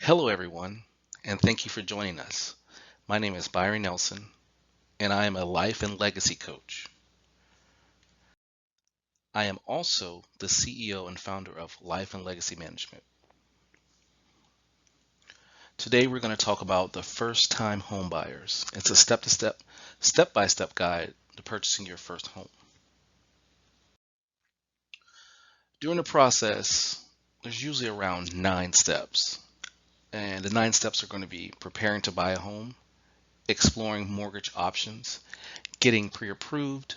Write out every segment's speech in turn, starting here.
Hello, everyone, and thank you for joining us. My name is Byron Nelson, and I am a life and legacy coach. I am also the CEO and founder of Life and Legacy Management. Today, we're going to talk about the first-time home buyers. It's a step-by-step guide to purchasing your first home. During the process, there's usually around 9 steps, and the 9 steps are going to be preparing to buy a home, exploring mortgage options, getting pre-approved,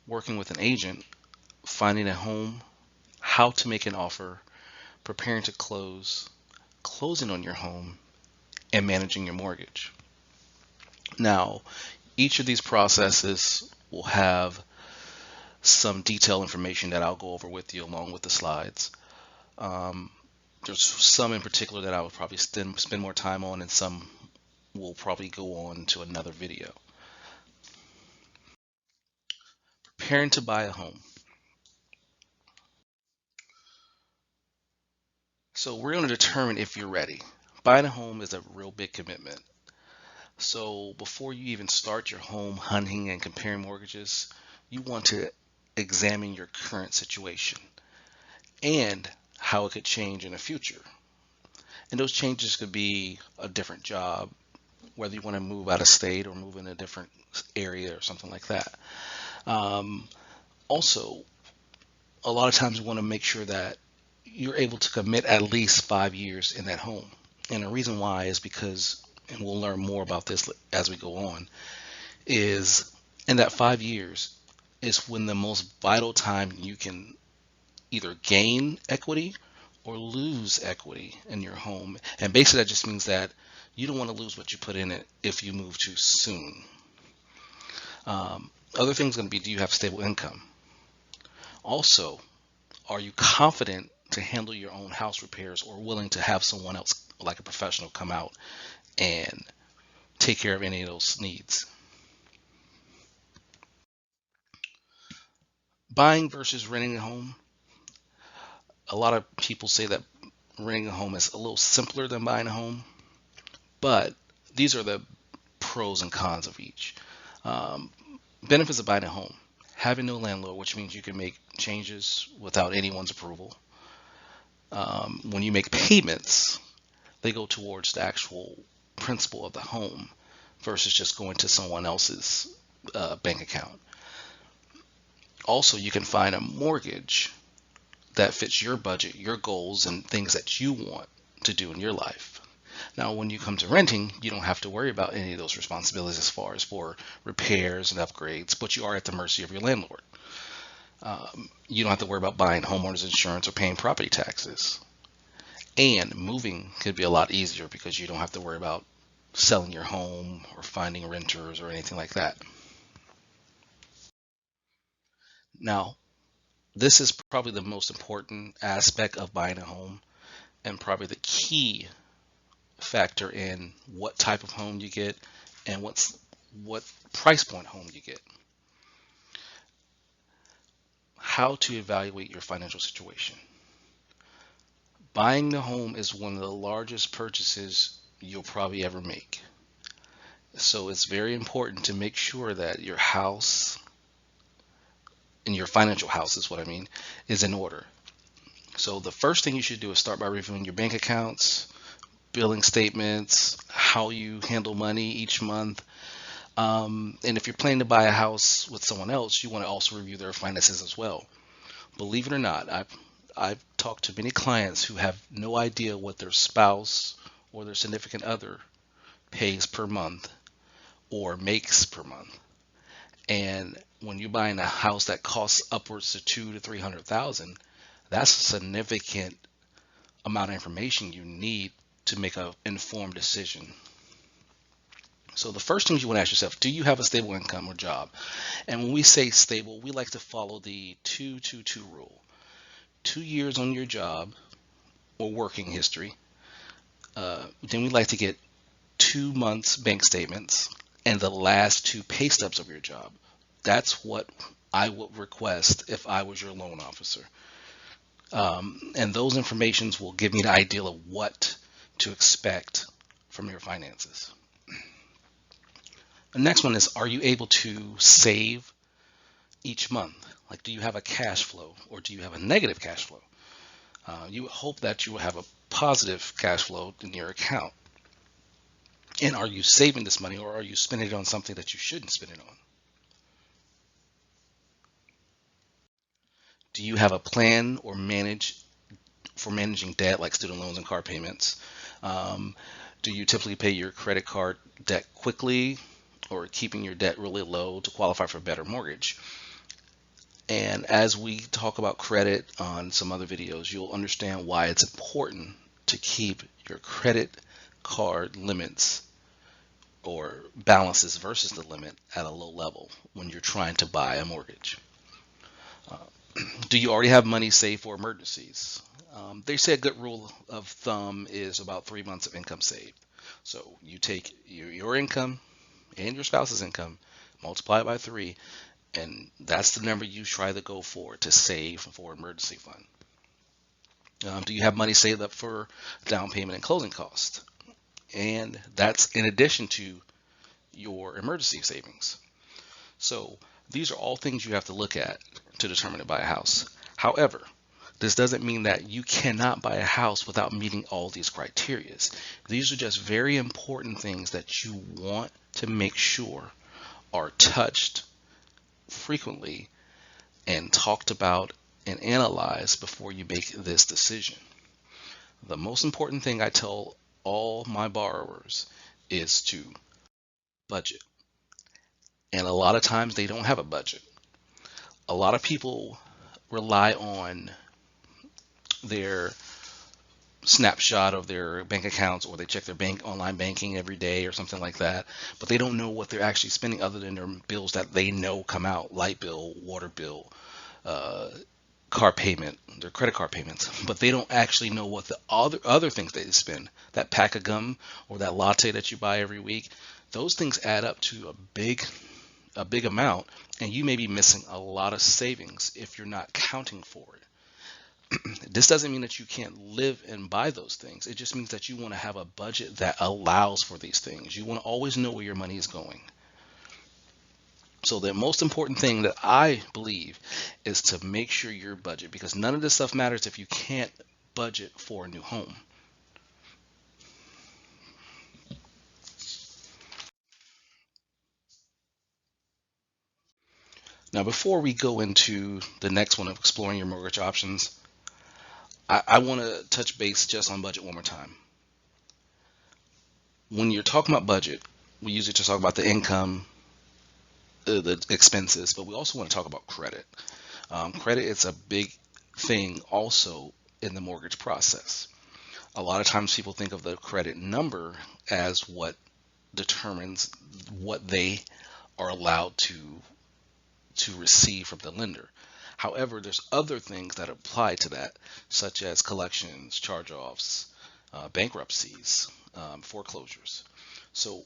working with an agent, finding a home, how to make an offer, preparing to close, closing on your home, and managing your mortgage. Now, each of these processes will have some detailed information that I'll go over with you along with the slides. Um, there's some in particular that I would probably spend more time on, and some will probably go on to another video. Preparing to buy a home. So we're going to determine if you're ready. Buying a home is a real big commitment. So before you even start your home hunting and comparing mortgages, you want to examine your current situation and how it could change in the future. And those changes could be a different job, whether you want to move out of state or move in a different area or something like that. Um, Also, a lot of times you want to make sure that you're able to commit at least 5 years in that home. And the reason why is because, and we'll learn more about this as we go on, is in that 5 years is when the most vital time you can either gain equity or lose equity in your home. And basically that just means that you don't want to lose what you put in it if you move too soon. Other things going to be, do you have stable income? Also, are you confident to handle your own house repairs or willing to have someone else like a professional come out and take care of any of those needs? Buying versus renting a home. A lot of people say that renting a home is a little simpler than buying a home, but these are the pros and cons of each. Um, Benefits of buying a home: having no landlord, which means you can make changes without anyone's approval. When you make payments, they go towards the actual principal of the home versus just going to someone else's bank account. Also, you can find a mortgage that fits your budget, your goals, and things that you want to do in your life. Now, when you come to renting, you don't have to worry about any of those responsibilities as far as for repairs and upgrades, but you are at the mercy of your landlord. You don't have to worry about buying homeowners insurance or paying property taxes. And moving could be a lot easier because you don't have to worry about selling your home or finding renters or anything like that. Now, this is probably the most important aspect of buying a home and probably the key factor in what type of home you get and what price point home you get. How to evaluate your financial situation. Buying the home is one of the largest purchases you'll probably ever make. So it's very important to make sure that your house, and your financial house is what I mean, is in order. So the first thing you should do is start by reviewing your bank accounts, billing statements, how you handle money each month. And if you're planning to buy a house with someone else, you want to also review their finances as well. Believe it or not, I've talked to many clients who have no idea what their spouse or their significant other pays per month or makes per month. And when you're buying a house that costs upwards to 200,000 to 300,000, that's a significant amount of information you need to make an informed decision. So the first thing you want to ask yourself, do you have a stable income or job? And when we say stable, we like to follow the 2-2-2 rule. 2 years on your job or working history. Then we like to get 2 months bank statements and the last two pay stubs of your job. That's what I would request if I was your loan officer. And those informations will give me the idea of what to expect from your finances. The next one is, are you able to save each month? Like, do you have a cash flow or do you have a negative cash flow? You hope that you will have a positive cash flow in your account. And are you saving this money, or are you spending it on something that you shouldn't spend it on? Do you have a plan or managing debt, like student loans and car payments? Um, do you typically pay your credit card debt quickly, or keeping your debt really low to qualify for a better mortgage? And as we talk about credit on some other videos, you'll understand why it's important to keep your credit card limits or balances versus the limit at a low level when you're trying to buy a mortgage. Do you already have money saved for emergencies? They say a good rule of thumb is about 3 months of income saved. So you take your income and your spouse's income, multiply it by 3, and that's the number you try to go for to save for emergency fund. Do you have money saved up for down payment and closing costs? And that's in addition to your emergency savings. So these are all things you have to look at to determine to buy a house. However, this doesn't mean that you cannot buy a house without meeting all these criteria. These are just very important things that you want to make sure are touched frequently and talked about and analyzed before you make this decision. The most important thing I tell all my borrowers is to budget. And a lot of times they don't have a budget. A lot of people rely on their snapshot of their bank accounts, or they check their online banking every day or something like that, but they don't know what they're actually spending other than their bills that they know come out: light bill, water bill, car payment, their credit card payments. But they don't actually know what the other things they spend. That pack of gum or that latte that you buy every week, those things add up to a big amount, and you may be missing a lot of savings if you're not counting for it. This doesn't mean that you can't live and buy those things. It just means that you want to have a budget that allows for these things. You want to always know where your money is going. So the most important thing that I believe is to make sure your budget, because none of this stuff matters if you can't budget for a new home. Now, before we go into the next one of exploring your mortgage options, I want to touch base just on budget one more time. When you're talking about budget, we usually just talk about the income, the expenses, but we also want to talk about credit. Credit is a big thing also in the mortgage process. A lot of times people think of the credit number as what determines what they are allowed to receive from the lender. However, there's other things that apply to that, such as collections, charge-offs, bankruptcies, foreclosures. So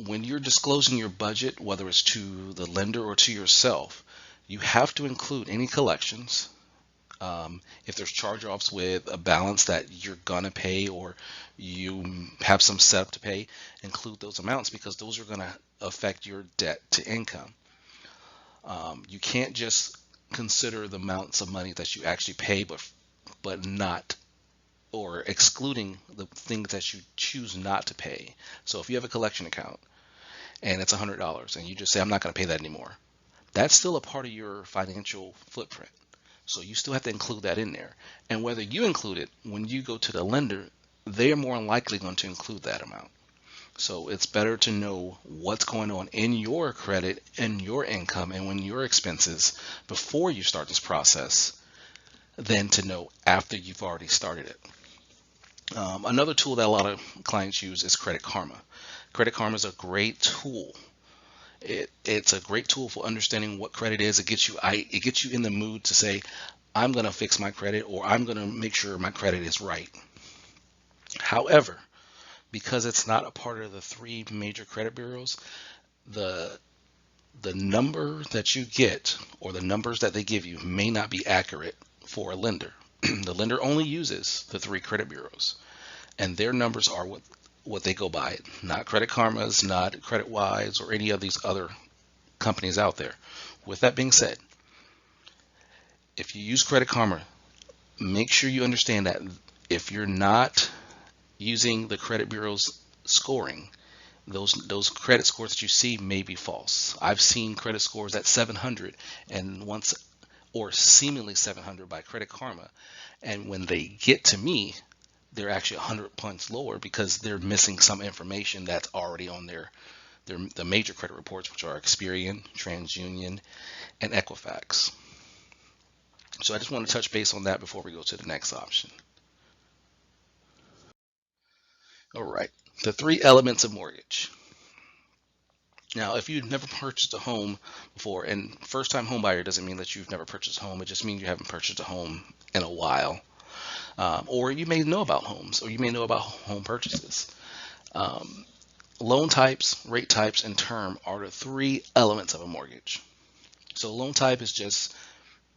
when you're disclosing your budget, whether it's to the lender or to yourself, you have to include any collections. If there's charge-offs with a balance that you're gonna pay, or you have some setup to pay, include those amounts, because those are gonna affect your debt to income. You can't just consider the amounts of money that you actually pay, but not, or excluding the things that you choose not to pay. So if you have a collection account and it's $100 and you just say, I'm not going to pay that anymore, that's still a part of your financial footprint. So you still have to include that in there. And whether you include it, when you go to the lender, they're more than likely going to include that amount. So it's better to know what's going on in your credit and your income and when your expenses before you start this process than to know after you've already started it. Another tool that a lot of clients use is Credit Karma. Credit Karma is a great tool. It's a great tool for understanding what credit is. It gets you in the mood to say, I'm going to fix my credit, or I'm going to make sure my credit is right. However, because it's not a part of the 3 major credit bureaus, the number that you get, or the numbers that they give you, may not be accurate for a lender. The lender only uses the 3 credit bureaus. and their numbers are what they go by, not Credit Karma's, not Credit Wise, or any of these other companies out there. With that being said, if you use Credit Karma, make sure you understand that if you're not using the credit bureau's scoring, those credit scores that you see may be false. I've seen credit scores at 700 and once, or seemingly 700 by Credit Karma, and when they get to me, they're actually 100 points lower because they're missing some information that's already on the major credit reports, which are Experian, TransUnion, and Equifax. So I just want to touch base on that before we go to the next option. All right, the three elements of mortgage. Now, if you've never purchased a home before, and first-time home buyer doesn't mean that you've never purchased a home, it just means you haven't purchased a home in a while. Or you may know about homes, or you may know about home purchases. Loan types, rate types, and term are the three elements of a mortgage. So loan type is just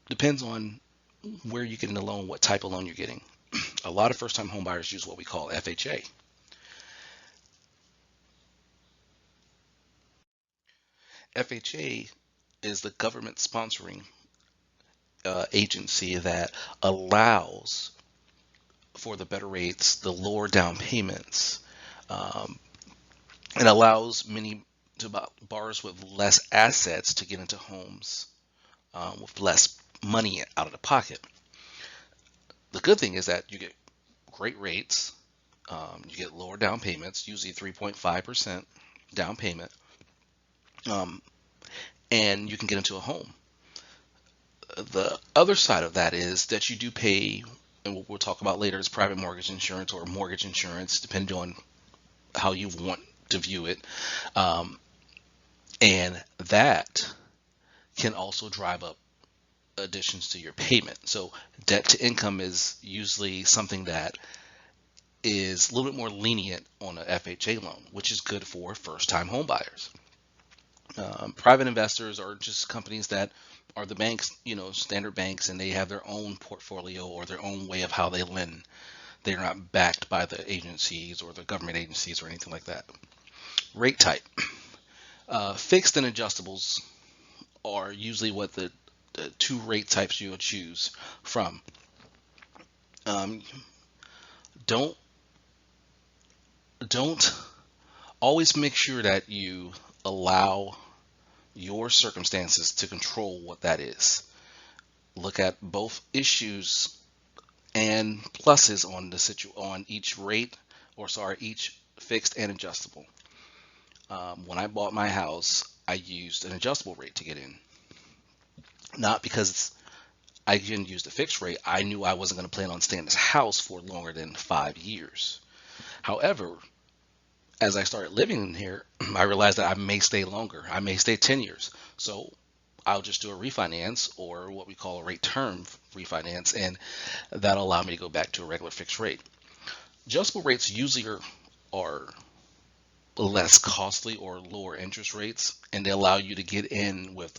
depends on where you're getting the loan, what type of loan you're getting. A lot of first-time home buyers use what we call FHA. FHA is the government sponsoring agency that allows for the better rates, the lower down payments, um, and allows many borrowers with less assets to get into homes with less money out of the pocket. The good thing is that you get great rates, you get lower down payments, usually 3.5% down payment, um, and you can get into a home. The other side of that is that you do pay, and what we'll talk about later is private mortgage insurance or mortgage insurance, depending on how you want to view it. Um, and that can also drive up additions to your payment. So debt to income is usually something that is a little bit more lenient on an FHA loan, which is good for first-time home buyers. Private investors are just companies that are the banks, standard banks, and they have their own portfolio or their own way of how they lend. They're not backed by the agencies or the government agencies or anything like that. Rate type. Fixed and adjustables are usually what the two rate types you'll choose from. Um, don't don't always make sure that you allow your circumstances to control what that is. Look at both issues and pluses on on each rate, or sorry, each fixed and adjustable. When I bought my house, I used an adjustable rate to get in, not because I didn't use the fixed rate. I knew I wasn't going to plan on staying in this house for longer than 5 years. However, as I started living in here, I realized that I may stay longer. I may stay 10 years. So I'll just do a refinance, or what we call a rate term refinance, and that'll allow me to go back to a regular fixed rate. Adjustable rates usually are less costly or lower interest rates, and they allow you to get in with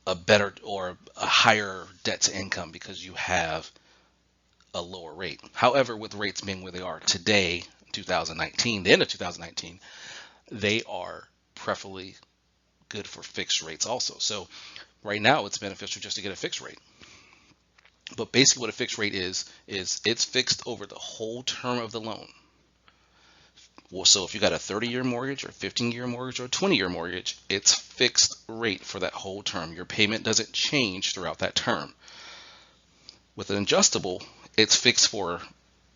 a better or a higher debt to income because you have a lower rate. However, with rates being where they are today, 2019, the end of 2019, they are preferably good for fixed rates also. So right now it's beneficial just to get a fixed rate. But basically what a fixed rate is it's fixed over the whole term of the loan. Well, so if you got a 30-year mortgage or 15-year mortgage or a 20-year mortgage, it's fixed rate for that whole term. Your payment doesn't change throughout that term. With an adjustable, it's fixed for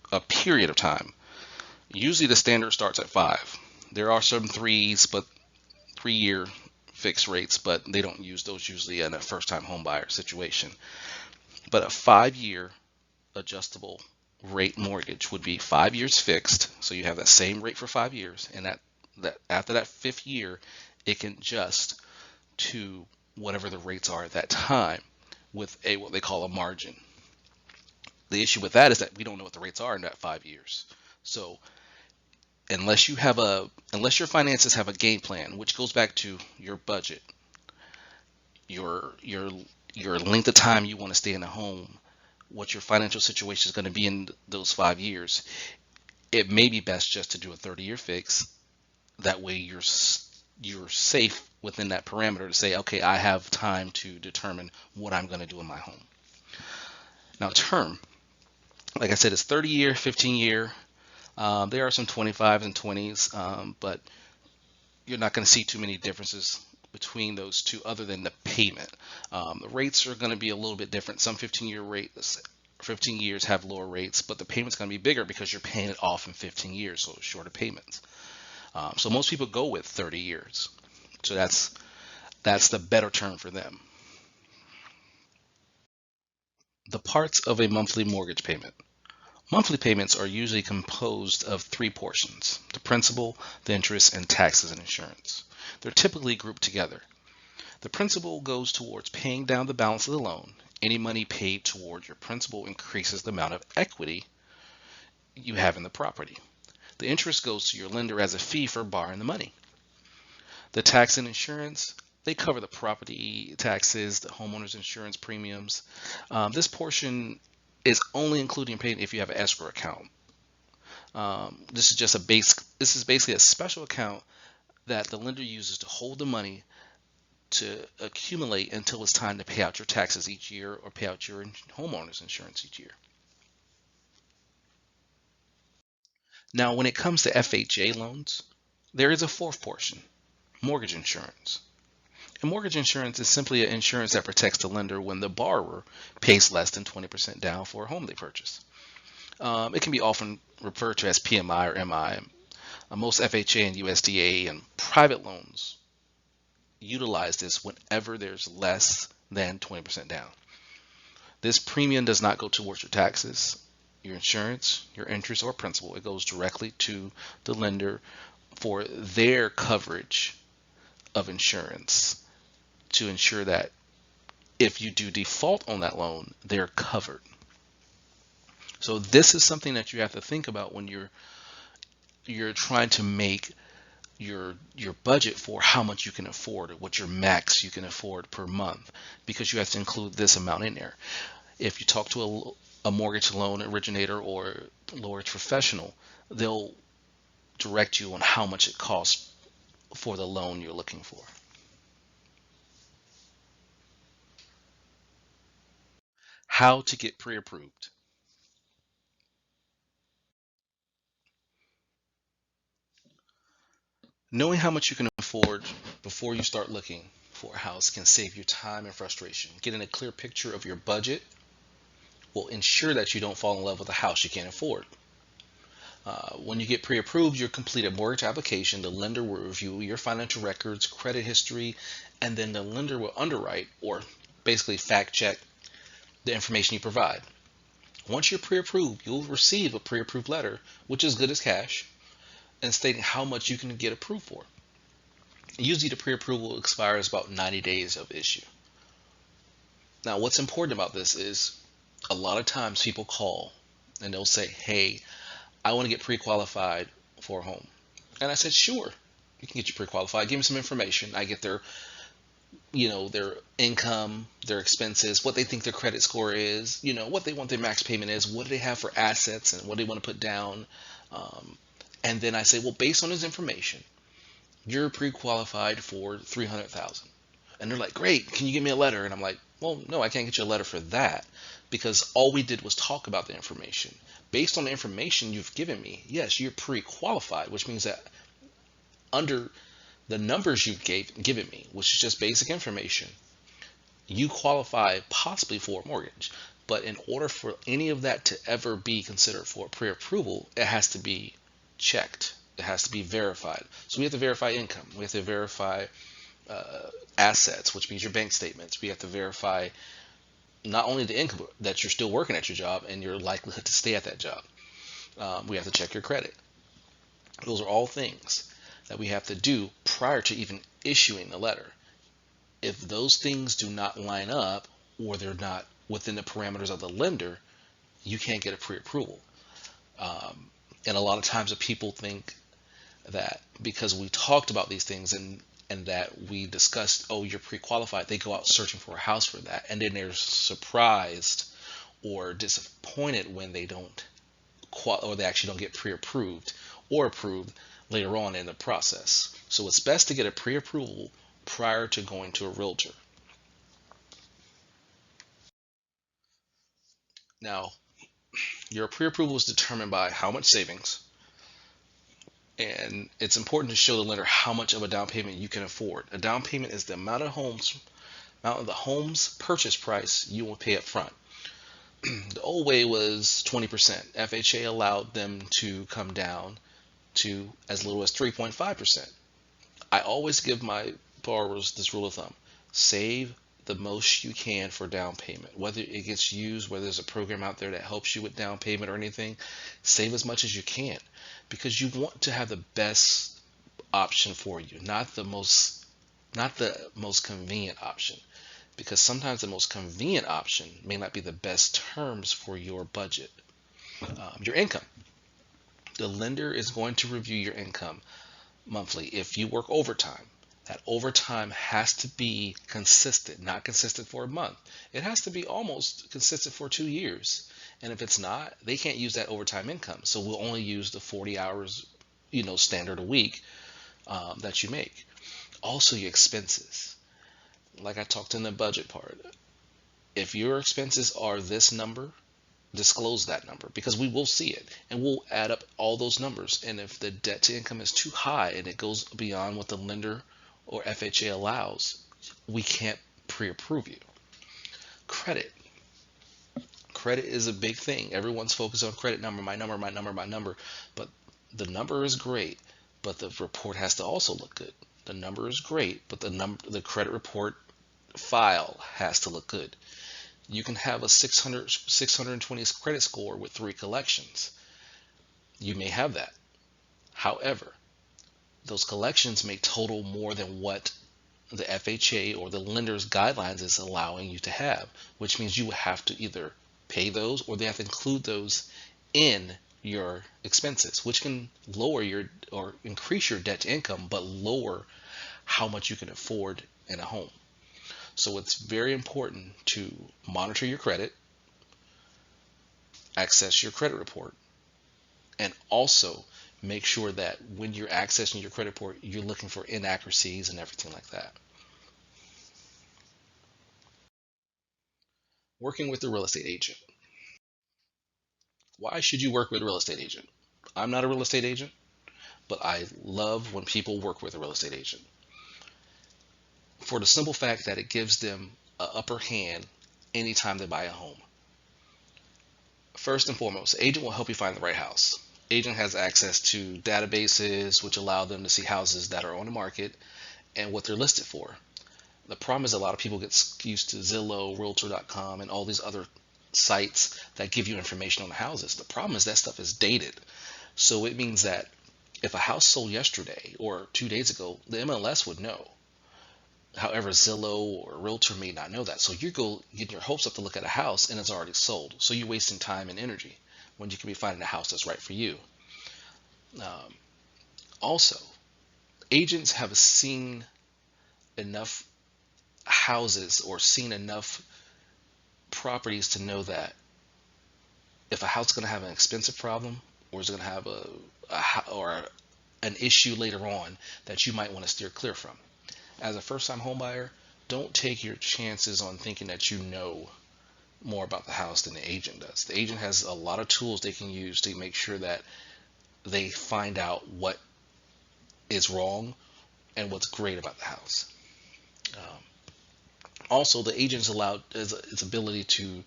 a period of time. Usually the standard starts at 5. There are some 3s, but 3-year fixed rates, but they don't use those usually in a first-time home buyer situation. But a 5-year adjustable rate mortgage would be 5 years fixed, so you have that same rate for 5 years, and that after that 5th year, it can adjust to whatever the rates are at that time with what they call a margin. The issue with that is that we don't know what the rates are in that 5 years. So unless your finances have a game plan, which goes back to your budget, your length of time you want to stay in a home, what your financial situation is going to be in those 5 years, it may be best just to do a 30-year fix. That way you're safe within that parameter to say, okay, I have time to determine what I'm going to do in my home. Now, term, like I said, it's 30-year, 15-year. There are some 25s and 20s, but you're not going to see too many differences between those two other than the payment. The rates are going to be a little bit different. Some 15 years have lower rates, but the payment's going to be bigger because you're paying it off in 15 years, so shorter payments. So most people go with 30 years. So that's the better term for them. The parts of a monthly mortgage payment. Monthly payments are usually composed of three portions: the principal, the interest, and taxes and insurance. They're typically grouped together. The principal goes towards paying down the balance of the loan. Any money paid toward your principal increases the amount of equity you have in the property. The interest goes to your lender as a fee for borrowing the money. The tax and insurance, they cover the property taxes, the homeowner's insurance premiums. This portion is only including payment if you have an escrow account. This is basically a special account that the lender uses to hold the money to accumulate until it's time to pay out your taxes each year or pay out your homeowner's insurance each year. Now, when it comes to FHA loans, there is a fourth portion: mortgage insurance. And mortgage insurance is simply an insurance that protects the lender when the borrower pays less than 20% down for a home they purchase. It can be often referred to as PMI or MI. Most FHA and USDA and private loans utilize this whenever there's less than 20% down. This premium does not go towards your taxes, your insurance, your interest, or principal. It goes directly to the lender for their coverage of insurance to ensure that if you do default on that loan, they're covered. So this is something that you have to think about when you're trying to make your budget for how much you can afford or what your max you can afford per month, because you have to include this amount in there. If you talk to a mortgage loan originator or mortgage professional, they'll direct you on how much it costs for the loan you're looking for. How to get pre-approved. Knowing how much you can afford before you start looking for a house can save you time and frustration. Getting a clear picture of your budget will ensure that you don't fall in love with a house you can't afford. When you get pre-approved, you complete a mortgage application. The lender will review your financial records, credit history, and then the lender will underwrite or basically fact check the information you provide. Once you're pre-approved, you'll receive a pre-approved letter, which is good as cash, and stating how much you can get approved for. Usually the pre-approval expires about 90 days of issue. Now, what's important about this is a lot of times people call and they'll say, hey, I want to get pre-qualified for a home. And I said, sure, you can get you pre-qualified. Give me some information. I get their income, their expenses, what they think their credit score is, what they want their max payment is, what do they have for assets and what they want to put down. And then I say, well, based on this information, you're pre-qualified for $300,000. And they're like, great, can you give me a letter? And I'm like, well, no, I can't get you a letter for that, because all we did was talk about the information. Based on the information you've given me, yes, you're pre-qualified, which means that under the numbers you've given me, which is just basic information, you qualify possibly for a mortgage. But in order for any of that to ever be considered for pre-approval, it has to be checked. It has to be verified. So we have to verify income. We have to verify assets, which means your bank statements. We have to verify not only the income, that you're still working at your job and your likelihood to stay at that job. We have to check your credit. Those are all things that we have to do prior to even issuing the letter. If those things do not line up, or they're not within the parameters of the lender, you can't get a pre-approval. And a lot of times people think that because we talked about these things and that we discussed, oh, you're pre-qualified, they go out searching for a house for that, and then they're surprised or disappointed when they don't or they actually don't get pre-approved or approved later on in the process. So it's best to get a pre-approval prior to going to a realtor. Now, your pre-approval is determined by how much savings, and it's important to show the lender how much of a down payment you can afford. A down payment is the amount of the home's purchase price you will pay up front. The old way was 20%. FHA allowed them to come down to as little as 3.5%. I always give my borrowers this rule of thumb: save the most you can for down payment. Whether it gets used, whether there's a program out there that helps you with down payment or anything, save as much as you can, because you want to have the best option for you, not the most convenient option, because sometimes the most convenient option may not be the best terms for your budget. Your income. The lender is going to review your income monthly. If you work overtime, that overtime has to be consistent, not consistent for a month. It has to be almost consistent for 2 years. And if it's not, they can't use that overtime income. So we'll only use the 40 hours, standard a week that you make. Also, your expenses. Like I talked in the budget part, if your expenses are this number, disclose that number, because we will see it and we'll add up all those numbers. And if the debt to income is too high and it goes beyond what the lender or FHA allows, we can't pre-approve you. Credit. Credit is a big thing. Everyone's focused on credit number, my number, my number, my number. But the number is great, but the report has to also look good. The number is great, but the credit report file has to look good. You can have a 620 credit score with 3 collections. You may have that. However, those collections may total more than what the FHA or the lender's guidelines is allowing you to have, which means you will have to either pay those or they have to include those in your expenses, which can lower your or increase your debt to income, but lower how much you can afford in a home. So it's very important to monitor your credit, access your credit report, and also make sure that when you're accessing your credit report, you're looking for inaccuracies and everything like that. Working with a real estate agent. Why should you work with a real estate agent? I'm not a real estate agent, but I love when people work with a real estate agent, for the simple fact that it gives them an upper hand anytime they buy a home. First and foremost, the agent will help you find the right house. Agent has access to databases which allow them to see houses that are on the market and what they're listed for. The problem is a lot of people get used to Zillow, Realtor.com, and all these other sites that give you information on the houses. The problem is that stuff is dated. So it means that if a house sold yesterday or 2 days ago, the MLS would know. However, Zillow or Realtor may not know that. So you go getting your hopes up to look at a house and it's already sold. So you're wasting time and energy when you can be finding a house that's right for you. Also, agents have seen enough houses or seen enough properties to know that if a house is going to have an expensive problem or is going to have an issue later on that you might want to steer clear from. As a first-time home buyer, don't take your chances on thinking that you know more about the house than the agent does. The agent has a lot of tools they can use to make sure that they find out what is wrong and what's great about the house. Also, the agent's allowed its ability to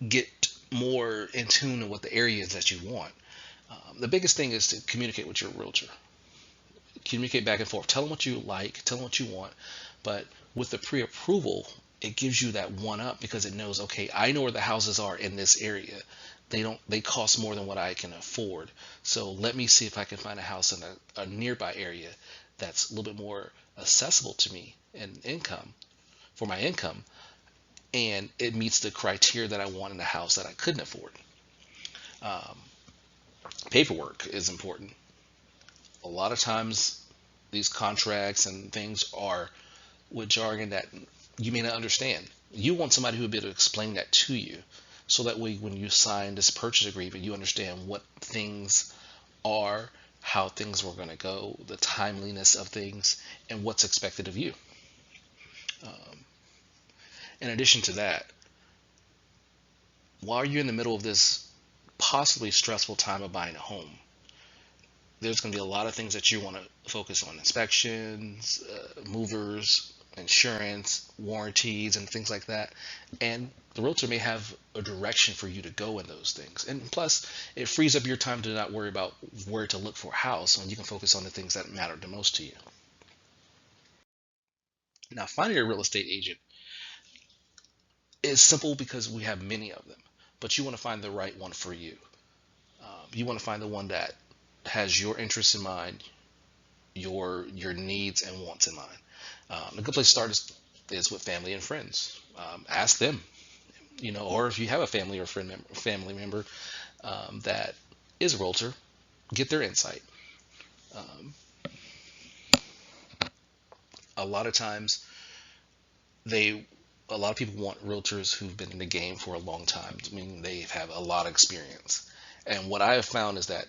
get more in tune with what the areas that you want. The biggest thing is to communicate with your realtor. Communicate back and forth. Tell them what you like, tell them what you want. But with the pre-approval, it gives you that one up because it knows, okay, I know where the houses are in this area. They cost more than what I can afford. So let me see if I can find a house in a nearby area that's a little bit more accessible to me and for my income, and it meets the criteria that I want in a house that I couldn't afford. Paperwork is important. A lot of times these contracts and things are with jargon that you may not understand. You want somebody who will be able to explain that to you. So that way, when you sign this purchase agreement, you understand what things are, how things were going to go, the timeliness of things, and what's expected of you. In addition to that, while you're in the middle of this possibly stressful time of buying a home, there's going to be a lot of things that you want to focus on: inspections, movers, insurance, warranties, and things like that. And the realtor may have a direction for you to go in those things. And plus, it frees up your time to not worry about where to look for a house when you can focus on the things that matter the most to you. Now, finding a real estate agent is simple because we have many of them, but you want to find the right one for you. You want to find the one that has your interests in mind, your needs and wants in mind. A good place to start is with family and friends. Ask them, or if you have a family or family member that is a realtor, get their insight. Um, a lot of times, they a lot of people want realtors who've been in the game for a long time. I mean, they have a lot of experience. And what I have found is that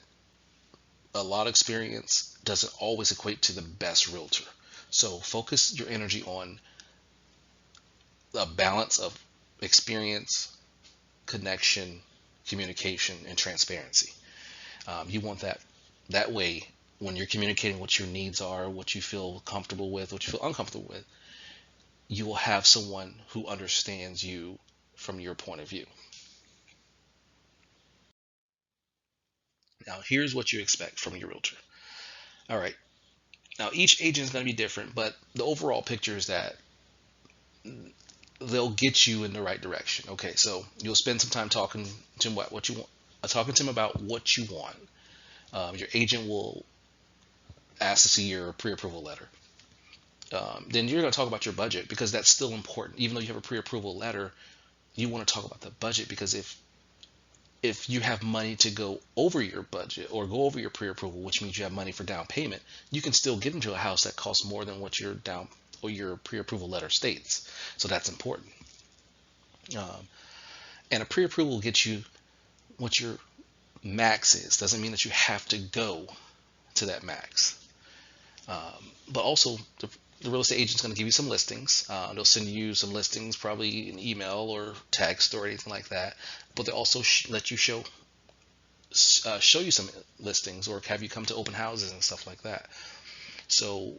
a lot of experience doesn't always equate to the best realtor. So focus your energy on a balance of experience, connection, communication, and transparency. You want that way when you're communicating what your needs are, what you feel comfortable with, what you feel uncomfortable with, you will have someone who understands you from your point of view. Now, here's what you expect from your realtor. All right. Now, each agent is going to be different, but the overall picture is that they'll get you in the right direction. Okay, so you'll spend some time talking to him about what you want, talking to him about what you want. Your agent will ask to see your pre-approval letter. Then you're going to talk about your budget because that's still important. Even though you have a pre-approval letter, you want to talk about the budget because if you have money to go over your budget or go over your pre-approval, which means you have money for down payment, you can still get into a house that costs more than what your down or your pre-approval letter states. So that's important. Um, and a pre-approval gets you what your max is. Doesn't mean that you have to go to that max. But also, the real estate agent's going to give you some listings. They'll send you some listings, probably an email or text or anything like that. But they also let you show you some listings or have you come to open houses and stuff like that. So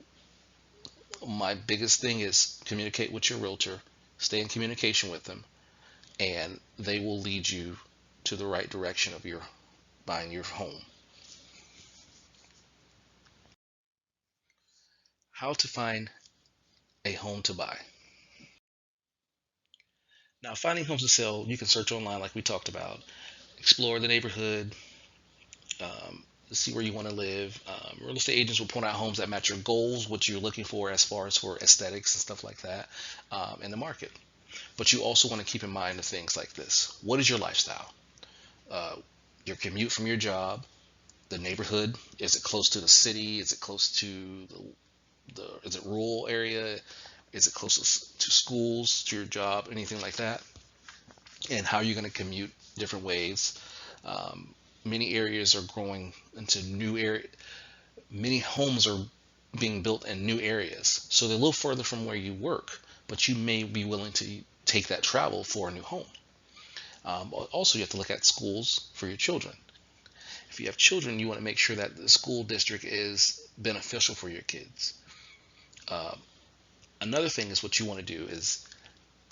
my biggest thing is communicate with your realtor, stay in communication with them, and they will lead you to the right direction of your buying your home. How to find a home to buy. Now, finding homes to sell, you can search online like we talked about, explore the neighborhood, see where you want to live. Real estate agents will point out homes that match your goals, what you're looking for as far as for aesthetics and stuff like that in the market. But you also want to keep in mind the things like this. What is your lifestyle? Uh, your commute from your job, the neighborhood. Is it close to the city? Is it close to is it rural area? Is it close to schools, to your job, anything like that? And how you're going to commute different ways. Um, Many areas are growing into new area. Many homes are being built in new areas, so they're a little further from where you work, but you may be willing to take that travel for a new home. Also, you have to look at schools for your children. If you have children, you want to make sure that the school district is beneficial for your kids. Uh, Another thing is what you want to do is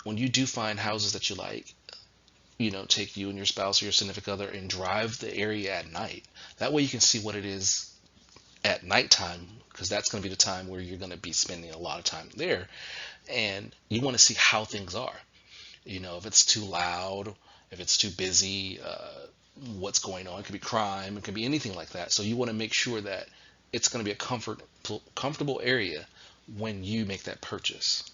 when you do find houses that you like, take you and your spouse or your significant other and drive the area at night. That way you can see what it is at nighttime because that's going to be the time where you're going to be spending a lot of time there. And you want to see how things are. If it's too loud, if it's too busy, what's going on. It could be crime, it could be anything like that. So you want to make sure that it's going to be a comfortable area when you make that purchase.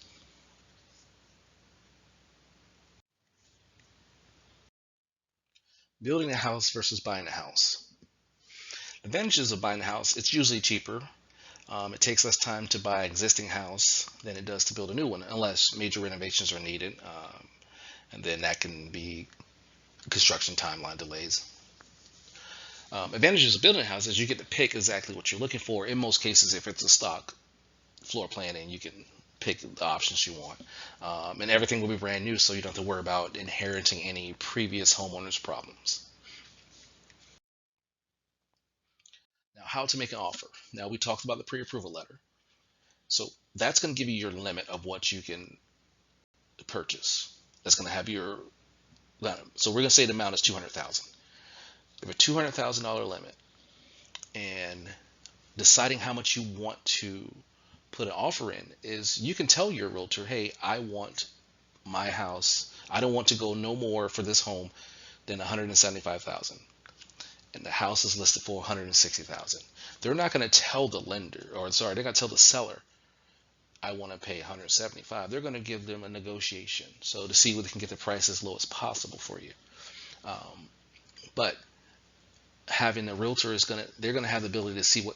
Building a house versus buying a house. Advantages of buying a house, it's usually cheaper. It takes less time to buy an existing house than it does to build a new one, unless major renovations are needed. And then that can be construction timeline delays. Advantages of building a house is you get to pick exactly what you're looking for. In most cases, if it's a stock floor planning, you can pick the options you want. And everything will be brand new, so you don't have to worry about inheriting any previous homeowners' problems. Now, how to make an offer. Now, we talked about the pre-approval letter. So that's going to give you your limit of what you can purchase. That's going to have your, so we're going to say the amount is 200,000. You have a $200,000 limit, and deciding how much you want to put an offer in is you can tell your realtor, hey, I want my house, I don't want to go no more for this home than 175,000, and the house is listed for 160,000. They're not going to tell the lender, or sorry, they're going to tell the seller, I want to pay 175. They're going to give them a negotiation, so to see whether they can get the price as low as possible for you. But having a realtor is they're going to have the ability to see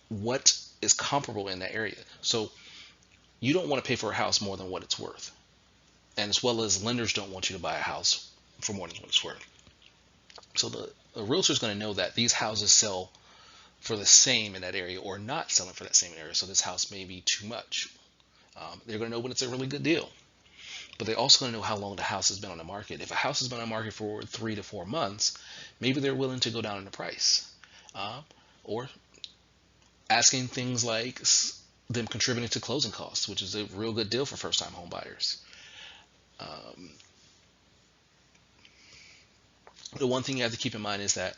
what is comparable in that area. So you don't want to pay for a house more than what it's worth, and as well as lenders don't want you to buy a house for more than what it's worth. So the realtor is going to know that these houses sell for the same in that area or not selling for that same area. So this house may be too much. They're going to know when it's a really good deal, but they're also going to know how long the house has been on the market. If a house has been on the market for 3 to 4 months, maybe they're willing to go down in the price, or asking things like them contributing to closing costs, which is a real good deal for first-time home buyers. The one thing you have to keep in mind is that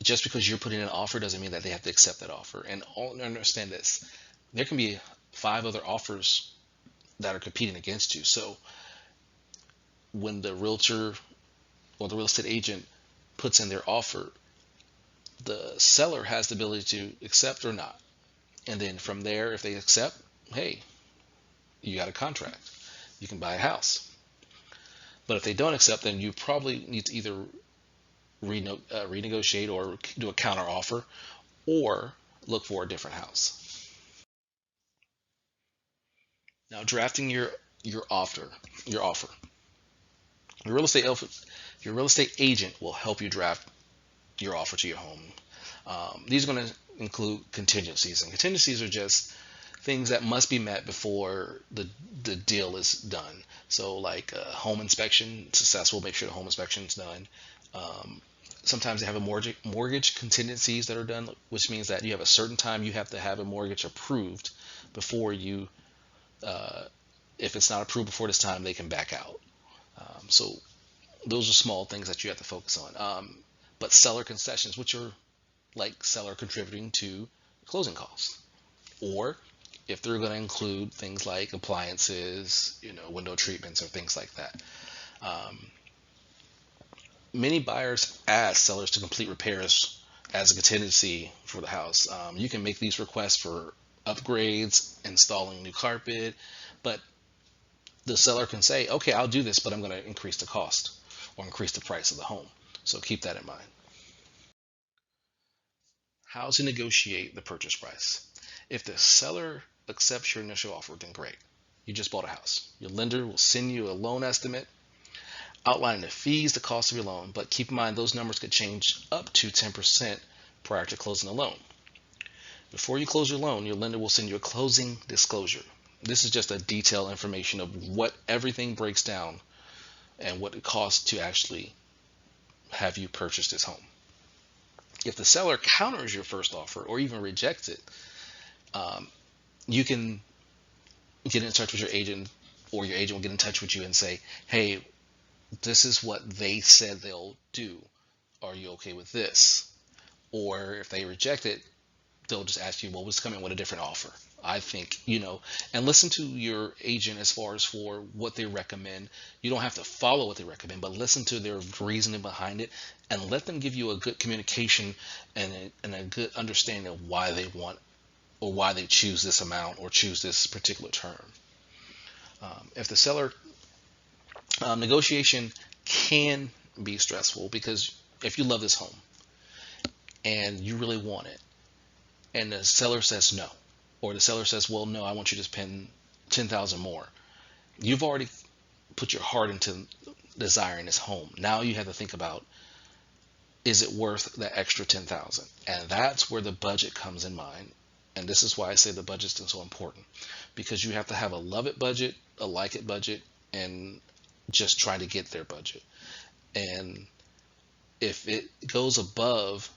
just because you're putting in an offer doesn't mean that they have to accept that offer. And understand this, there can be 5 other offers that are competing against you. So when the realtor or the real estate agent puts in their offer, the seller has the ability to accept or not. And then from there, if they accept, hey, you got a contract. You can buy a house. But if they don't accept, then you probably need to either renegotiate or do a counter offer, or look for a different house. Now, drafting your offer. Your real estate your real estate agent will help you draft your offer to your home. These are going to include contingencies, and contingencies are just things that must be met before the deal is done. So, like home inspection, successful. Make sure the home inspection is done. Sometimes they have a mortgage contingencies that are done, which means that you have a certain time you have to have a mortgage approved before you. If it's not approved before this time, they can back out. So those are small things that you have to focus on. But seller concessions, which are like seller contributing to closing costs, or if they're going to include things like appliances, window treatments or things like that. Many buyers ask sellers to complete repairs as a contingency for the house. You can make these requests for upgrades, installing new carpet, but the seller can say, okay, I'll do this, but I'm going to increase the cost or increase the price of the home. So keep that in mind. How to negotiate the purchase price. If the seller accepts your initial offer, then great. You just bought a house. Your lender will send you a loan estimate outlining the fees, the cost of your loan, but keep in mind those numbers could change up to 10% prior to closing the loan. Before you close your loan, your lender will send you a closing disclosure. This is just a detailed information of what everything breaks down and what it costs to actually have you purchase this home. If the seller counters your first offer or even rejects it, you can get in touch with your agent, or your agent will get in touch with you and say, hey, this is what they said they'll do. Are you okay with this? Or if they reject it, they'll just ask you, well, what's coming with a different offer? I think, and listen to your agent as far as for what they recommend. You don't have to follow what they recommend, but listen to their reasoning behind it and let them give you a good communication and a good understanding of why they want or why they choose this amount or choose this particular term. If the seller negotiation can be stressful, because if you love this home and you really want it, and the seller says no, or the seller says, well, no, I want you to spend $10,000 more. You've already put your heart into desiring this home. Now you have to think about, is it worth the extra 10,000? And that's where the budget comes in mind. And this is why I say the budget's so important, because you have to have a love it budget, a like it budget, and just try to get their budget. And if it goes above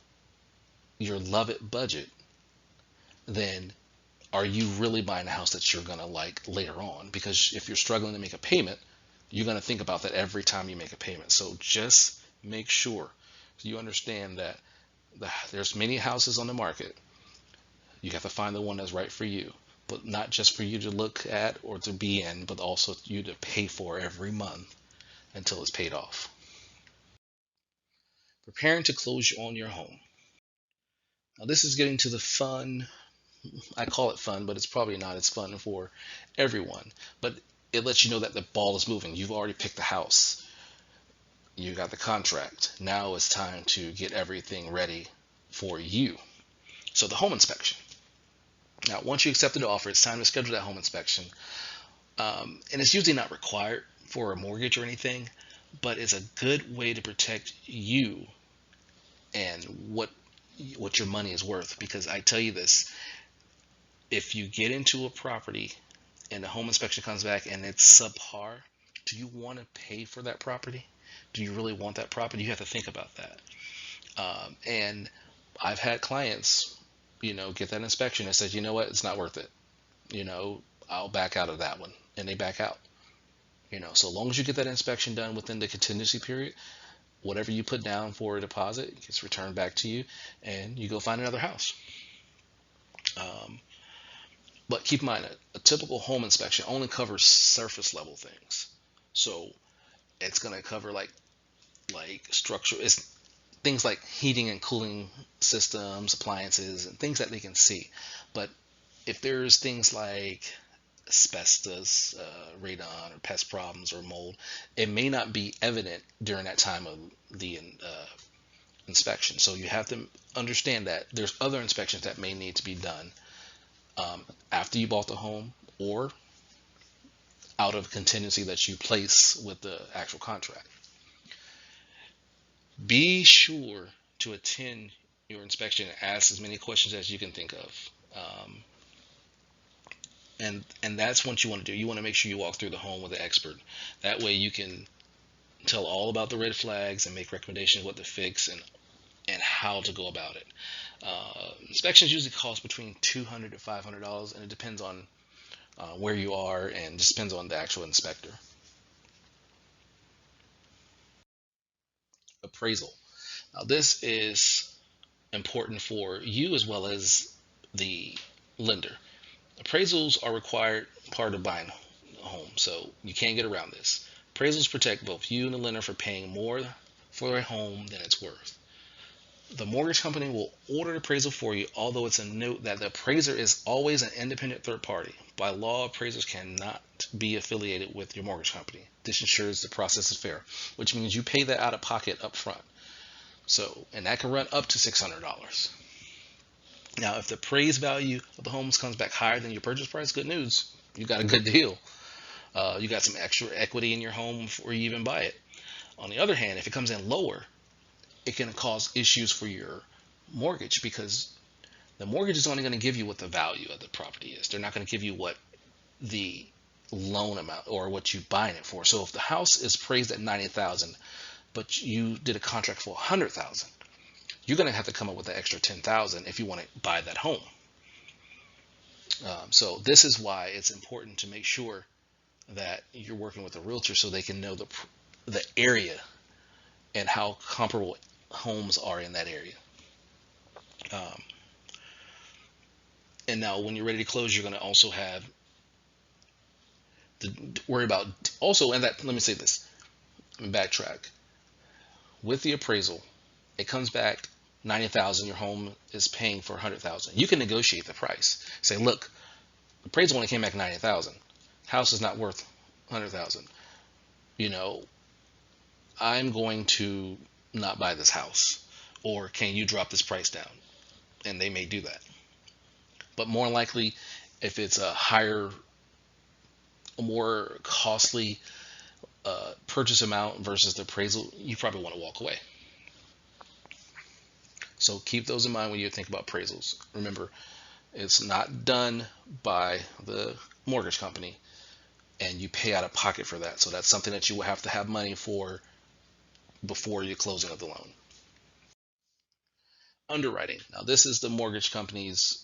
your love it budget, then are you really buying a house that you're going to like later on? Because if you're struggling to make a payment, you're going to think about that every time you make a payment. So just make sure you understand that there's many houses on the market. You have to find the one that's right for you, but not just for you to look at or to be in, but also you to pay for every month until it's paid off. Preparing to close on your home. Now this is getting to the fun. I call it fun, but it's probably not as fun for everyone. But it lets you know that the ball is moving. You've already picked the house. You got the contract. Now it's time to get everything ready for you. So the home inspection. Now, once you accepted the offer, it's time to schedule that home inspection. And it's usually not required for a mortgage or anything, but it's a good way to protect you and what your money is worth. Because I tell you this, if you get into a property and the home inspection comes back and it's subpar, do you want to pay for that property? Do you really want that property? You have to think about that. And I've had clients, get that inspection and said, you know what, it's not worth it. I'll back out of that one, and they back out. So long as you get that inspection done within the contingency period, whatever you put down for a deposit gets returned back to you, and you go find another house. But keep in mind, a typical home inspection only covers surface level things. So it's going to cover like structure, it's things like heating and cooling systems, appliances, and things that they can see. But if there's things like asbestos, radon, or pest problems or mold, it may not be evident during that time of the inspection. So you have to understand that there's other inspections that may need to be done after you bought the home, or out of contingency that you place with the actual contract. Be sure to attend your inspection and ask as many questions as you can think of. And that's what you want to do. You want to make sure you walk through the home with an expert. That way you can tell all about the red flags and make recommendations what to fix and how to go about it. Inspections usually cost between $200 to $500, and it depends on where you are, and just depends on the actual inspector. Appraisal. Now this is important for you as well as the lender. Appraisals are required part of buying a home, so you can't get around this. Appraisals protect both you and the lender for paying more for a home than it's worth. The mortgage company will order an appraisal for you, although it's a note that the appraiser is always an independent third party. By law, appraisers cannot be affiliated with your mortgage company. This ensures the process is fair, which means you pay that out of pocket up front. So, and that can run up to $600. Now, if the appraised value of the homes comes back higher than your purchase price, good news. You got a good deal. You got some extra equity in your home before you even buy it. On the other hand, if it comes in lower, it can cause issues for your mortgage, because the mortgage is only going to give you what the value of the property is. They're not going to give you what the loan amount or what you're buying it for. So if the house is appraised at $90,000, but you did a contract for $100,000, you're going to have to come up with the extra $10,000 if you want to buy that home. So this is why it's important to make sure that you're working with a realtor so they can know the area and how comparable homes are in that area. And now when you're ready to close, you're going to also have to worry about also, and that, let me say this, backtrack. With the appraisal, it comes back 90,000, your home is paying for 100,000. You can negotiate the price. Say, look, the appraisal only came back 90,000. House is not worth 100,000. I'm going to not buy this house, or can you drop this price down? And they may do that. But more likely, if it's a higher, more costly purchase amount versus the appraisal, you probably want to walk away. So keep those in mind when you think about appraisals. Remember, it's not done by the mortgage company, and you pay out of pocket for that. So that's something that you will have to have money for before your closing of the loan. Underwriting. Now, this is the mortgage companies.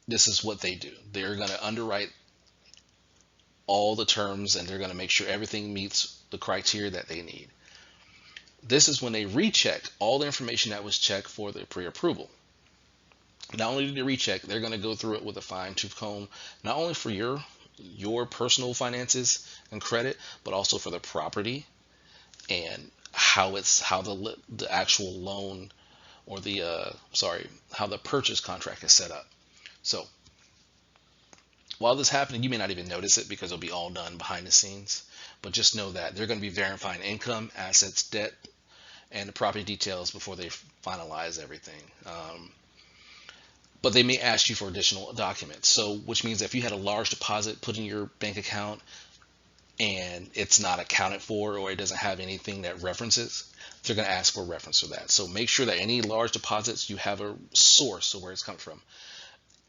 This is what they do. They're going to underwrite all the terms, and they're going to make sure everything meets the criteria that they need. This is when they recheck all the information that was checked for the pre-approval. Not only do they recheck, they're going to go through it with a fine-tooth comb, not only for your personal finances and credit, but also for the property and how the actual loan or how the purchase contract is set up. So while this is happening, you may not even notice it because it'll be all done behind the scenes. But just know that they're going to be verifying income, assets, debt, and the property details before they finalize everything. But they may ask you for additional documents. So, which means if you had a large deposit put in your bank account and it's not accounted for, or it doesn't have anything that references, they're going to ask for a reference for that. So make sure that any large deposits, you have a source of where it's come from.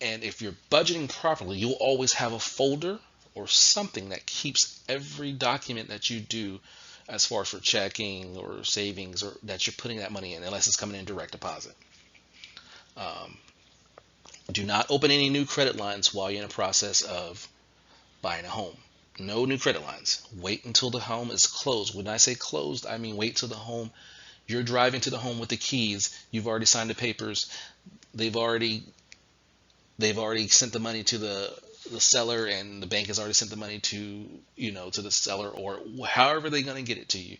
And if you're budgeting properly, you'll always have a folder or something that keeps every document that you do as far as for checking or savings, or that you're putting that money in, unless it's coming in direct deposit. Do not open any new credit lines while you're in the process of buying a home. No new credit lines. Wait until the home is closed. When I say closed, I mean wait till the home, you're driving to the home with the keys. You've already signed the papers. They've already sent the money to the seller, and the bank has already sent the money to the seller, or however they're going to get it to you.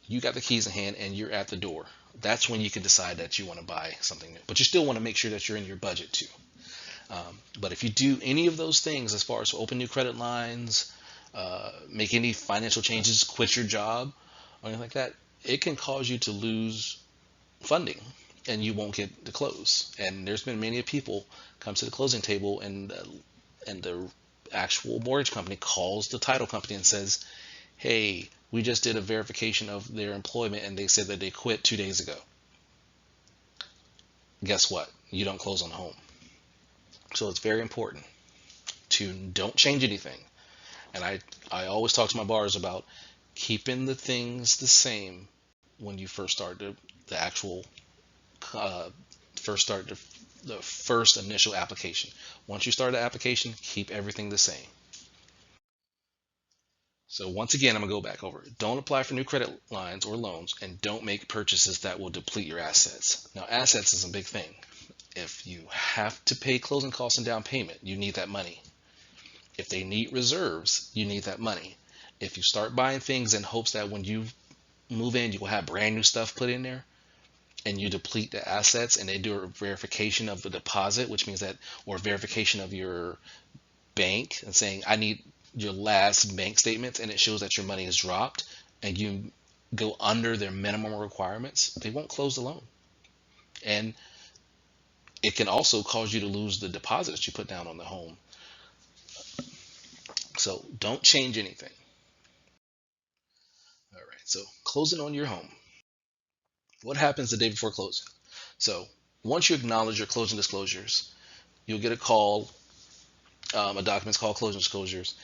You got the keys in hand and you're at the door. That's when you can decide that you want to buy something new. But you still want to make sure that you're in your budget too. But if you do any of those things, as far as open new credit lines, make any financial changes, quit your job, or anything like that, it can cause you to lose funding and you won't get to close. And there's been many people come to the closing table, and the actual mortgage company calls the title company and says, hey, we just did a verification of their employment and they said that they quit 2 days ago. Guess what? You don't close on the home. So it's very important to don't change anything. And I always talk to my borrowers about keeping the things the same when you first start the first initial application. Once you start the application, keep everything the same. So once again, I'm going to go back over it. Don't apply for new credit lines or loans, and don't make purchases that will deplete your assets. Now, assets is a big thing. If you have to pay closing costs and down payment, you need that money. If they need reserves, you need that money. If you start buying things in hopes that when you move in, you will have brand new stuff put in there, and you deplete the assets, and they do a verification of the deposit, which means that, or verification of your bank and saying, I need your last bank statements, and it shows that your money is dropped, and you go under their minimum requirements, they won't close the loan. And it can also cause you to lose the deposits you put down on the home. So don't change anything. All right, so closing on your home. What happens the day before closing? So once you acknowledge your closing disclosures, you'll get a call, a document's called closing disclosures,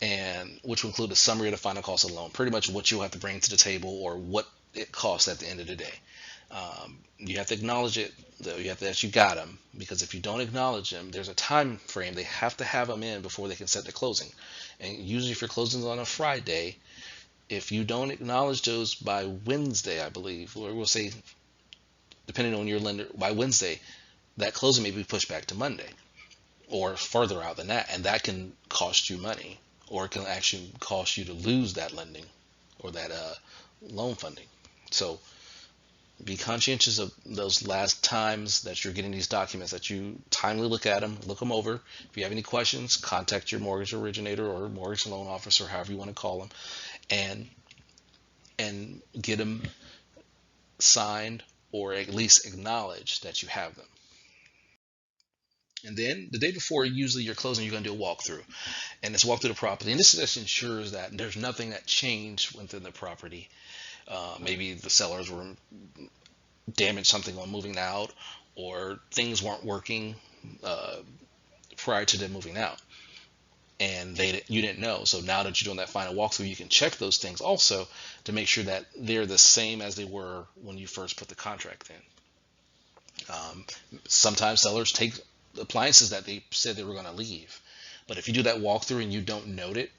and which will include a summary of the final cost of the loan, pretty much what you'll have to bring to the table or what it costs at the end of the day. You have to acknowledge it, though. You have to, that you got them, because if you don't acknowledge them, there's a time frame. They have to have them in before they can set the closing. And usually, if your closing is on a Friday, if you don't acknowledge those by Wednesday, I believe, or we'll say, depending on your lender, by Wednesday, that closing may be pushed back to Monday or further out than that, and that can cost you money, or it can actually cost you to lose that lending or that loan funding. So be conscientious of those last times that you're getting these documents, that you timely look at them, look them over. If you have any questions, contact your mortgage originator or mortgage loan officer, however you want to call them, and get them signed, or at least acknowledge that you have them. And then the day before, usually you're closing, you're going to do a walkthrough, and it's walk through the property. And this just ensures that there's nothing that changed within the property. Maybe the sellers were damaged something on moving out, or things weren't working uh, prior to them moving out, and you didn't know. So now that you're doing that final walkthrough, you can check those things also to make sure that they're the same as they were when you first put the contract in. Sometimes sellers take appliances that they said they were going to leave, but if you do that walkthrough and you don't note it,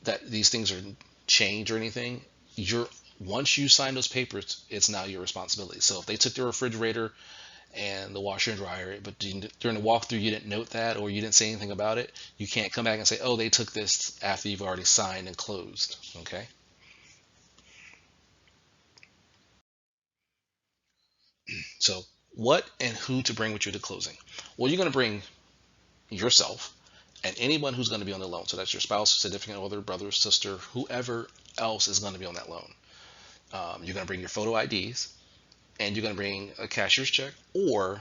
that these things are changed or anything, you're once you sign those papers, it's now your responsibility. So if they took the refrigerator and the washer and dryer, but during the walkthrough you didn't note that, or you didn't say anything about it, you can't come back and say, oh, they took this after you've already signed and closed. Okay. So what and who to bring with you to closing? Well, you're going to bring yourself and anyone who's going to be on the loan. So that's your spouse, significant other, brother, sister, whoever else is going to be on that loan. You're going to bring your photo IDs, and you're going to bring a cashier's check, or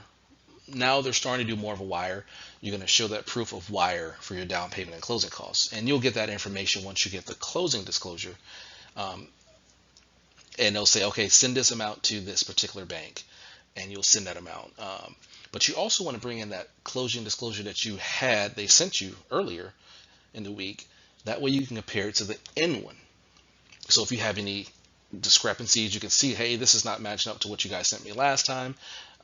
now they're starting to do more of a wire. You're going to show that proof of wire for your down payment and closing costs, and you'll get that information once you get the closing disclosure. Um, and they'll say, okay, send this amount to this particular bank, and you'll send that amount. But you also want to bring in that closing disclosure that you had, they sent you earlier in the week. That way you can compare it to the end one. So if you have any discrepancies, you can see, hey, this is not matching up to what you guys sent me last time.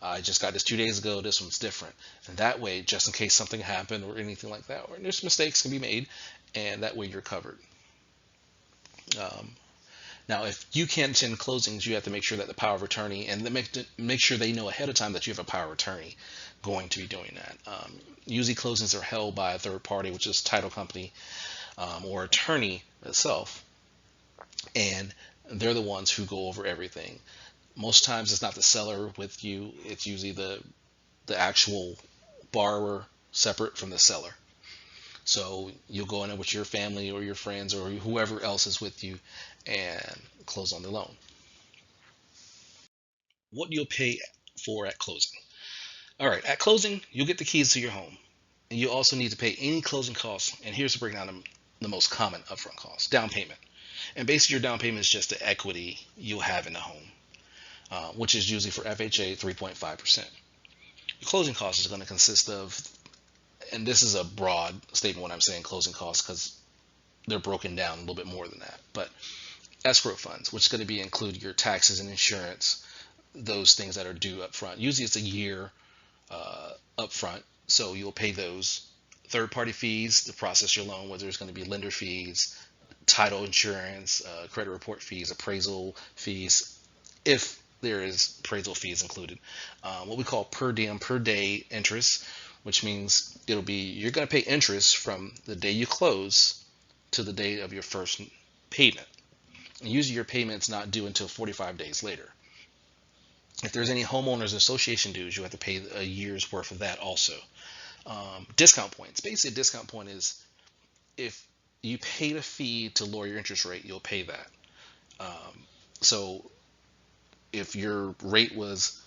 I just got this 2 days ago. This one's different. And that way, just in case something happened or anything like that, or there's mistakes can be made, and that way you're covered. Um, Now, if you can't attend closings, you have to make sure that the power of attorney, and make sure they know ahead of time that you have a power of attorney going to be doing that. Usually closings are held by a third party, which is title company or attorney itself, and they're the ones who go over everything. Most times it's not the seller with you, it's usually the actual borrower separate from the seller. So you'll go in there with your family or your friends or whoever else is with you and close on the loan. What you'll pay for at closing. All right, at closing, you'll get the keys to your home. And you also need to pay any closing costs. And here's the breakdown of the most common upfront costs: down payment. And basically, your down payment is just the equity you'll have in the home, which is usually for FHA 3.5%. Your closing cost is going to consist of, and this is a broad statement when I'm saying closing costs because they're broken down a little bit more than that, but escrow funds, which is going to be include your taxes and insurance, those things that are due up front. Usually it's a year up front, so you'll pay those. Third party fees to process your loan, whether it's going to be lender fees, title insurance, credit report fees, appraisal fees, if there is appraisal fees included. What we call per diem, per day interest, which means you're going to pay interest from the day you close to the day of your first payment. And usually your payment's not due until 45 days later. If there's any homeowners association dues, you have to pay a year's worth of that also. Discount points. Basically, a discount point is if you paid a fee to lower your interest rate, you'll pay that. So if your rate was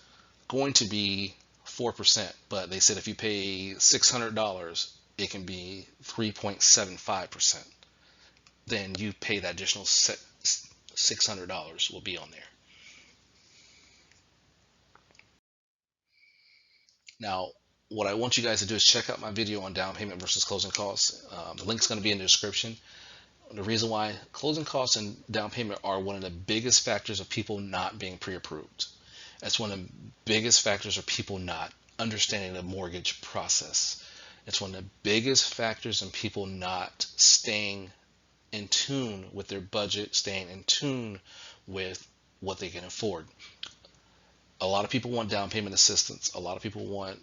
going to be 4%, but they said if you pay $600, it can be 3.75%, then you pay that additional $600 will be on there. Now, what I want you guys to do is check out my video on down payment versus closing costs. The link's going to be in the description. The reason why closing costs and down payment are one of the biggest factors of people not being pre-approved. That's one of the biggest factors of people not understanding the mortgage process. It's one of the biggest factors in people not staying in tune with their budget, staying in tune with what they can afford. A lot of people want down payment assistance. A lot of people want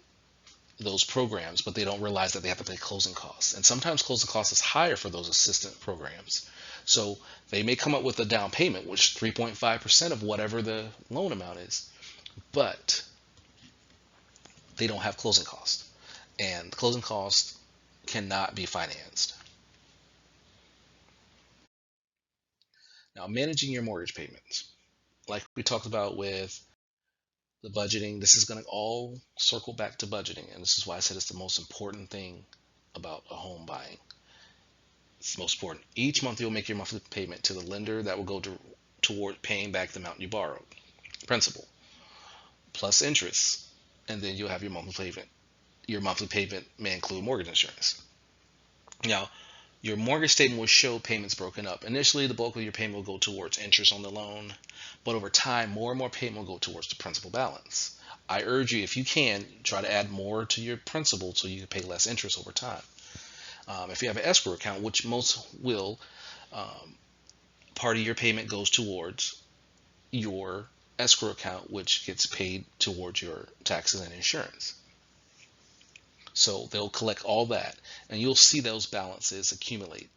those programs, but they don't realize that they have to pay closing costs. And sometimes closing costs is higher for those assistant programs. So they may come up with a down payment, which is 3.5% of whatever the loan amount is, but they don't have closing costs. And closing costs cannot be financed. Now, managing your mortgage payments, like we talked about with The budgeting, this is going to all circle back to budgeting. And this is why I said it's the most important thing about a home buying. It's the most important. Each month you'll make your monthly payment to the lender that will go toward paying back the amount you borrowed, principal, plus interest. And then you'll have your monthly payment. Your monthly payment may include mortgage insurance. Now, your mortgage statement will show payments broken up. Initially, the bulk of your payment will go towards interest on the loan, but over time, more and more payment will go towards the principal balance. I urge you, if you can, try to add more to your principal so you can pay less interest over time. If you have an escrow account, which most will, part of your payment goes towards your escrow account, which gets paid towards your taxes and insurance. So they'll collect all that, and you'll see those balances accumulate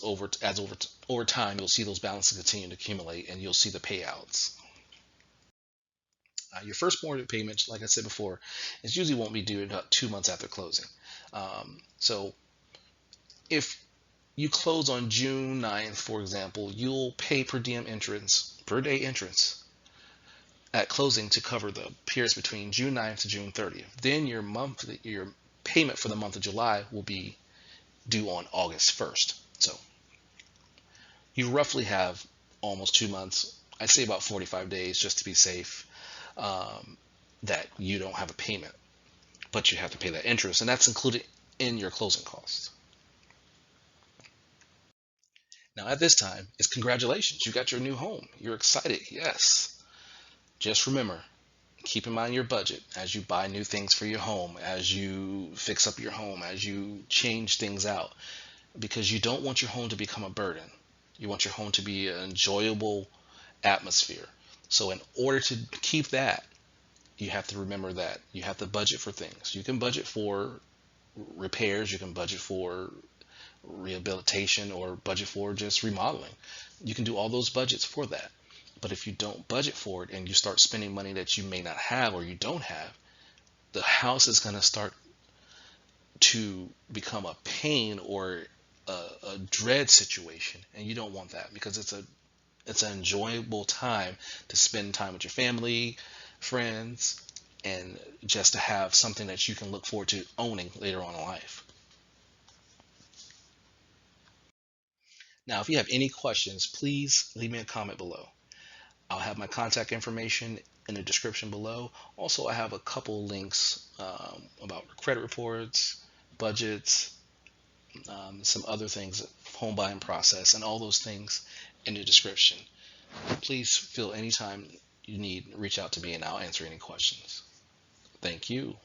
over time. You'll see those balances continue to accumulate, and you'll see the payouts. Your first mortgage payment, like I said before, is usually won't be due about 2 months after closing. So if you close on June 9th, for example, you'll pay per day entrance at closing to cover the periods between June 9th to June 30th. Then your payment for the month of July will be due on August 1st. So you roughly have almost 2 months. I'd say about 45 days just to be safe, that you don't have a payment, but you have to pay that interest, and that's included in your closing costs. Now at this time, it's congratulations. You got your new home. You're excited. Yes. Just remember, keep in mind your budget as you buy new things for your home, as you fix up your home, as you change things out, because you don't want your home to become a burden. You want your home to be an enjoyable atmosphere. So in order to keep that, you have to remember that you have to budget for things. You can budget for repairs, you can budget for rehabilitation, or budget for just remodeling. You can do all those budgets for that. But if you don't budget for it and you start spending money that you may not have or you don't have, the house is going to start to become a pain or a dread situation, and you don't want that, because it's an enjoyable time to spend time with your family, friends, and just to have something that you can look forward to owning later on in life. Now, if you have any questions, please leave me a comment below. I'll have my contact information in the description below. Also, I have a couple links about credit reports, budgets, some other things, home buying process, and all those things in the description. Please feel anytime you need, reach out to me and I'll answer any questions. Thank you.